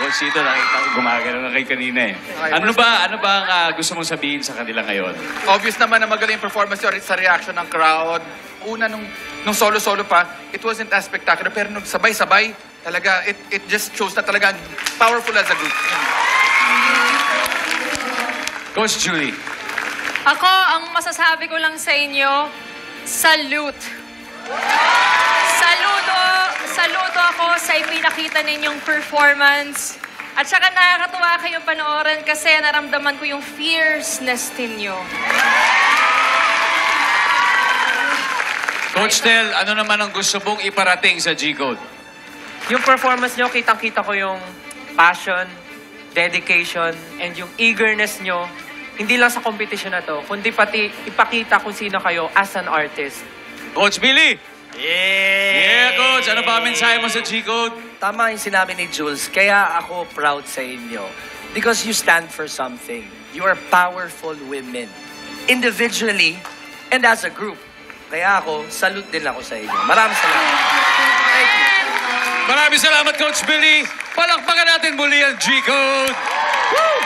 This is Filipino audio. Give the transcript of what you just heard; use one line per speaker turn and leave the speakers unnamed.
Coach Tito, nakita ko gumagano na kay kanina eh. Ano ba ang gusto mong sabihin sa kanila ngayon?
Obvious naman na magaling performance yun sa reaction ng crowd. Una, nung solo-solo pa, it wasn't as spectacular. Pero nung sabay-sabay, talaga, it just shows na talaga powerful as a group.
Coach Julie.
Ako, ang masasabi ko lang sa inyo, salute. Saludo ako sa ipinakita ninyong performance. At saka nakakatuwa kayong panoorin kasi naramdaman ko yung fierceness ninyo.
Coach Tel, ano naman ang gusto mong iparating sa G-Code?
Yung performance nyo, kitang-kita ko yung passion, dedication, and yung eagerness nyo. Hindi lang sa competition na to, kundi pati ipakita kung sino kayo as an artist.
Coach Billy! Yeah, Coach! Ano ba ang mensahe mo sa G-Code?
Tama yung sinabi ni Jules, kaya ako proud sa inyo. Because you stand for something. You are powerful women. Individually and as a group. Kaya ako, salute din ako sa inyo. Maraming salamat. Thank you.
Maraming salamat, Coach Billy. Palakpakan natin muli ang G-Code. Woo!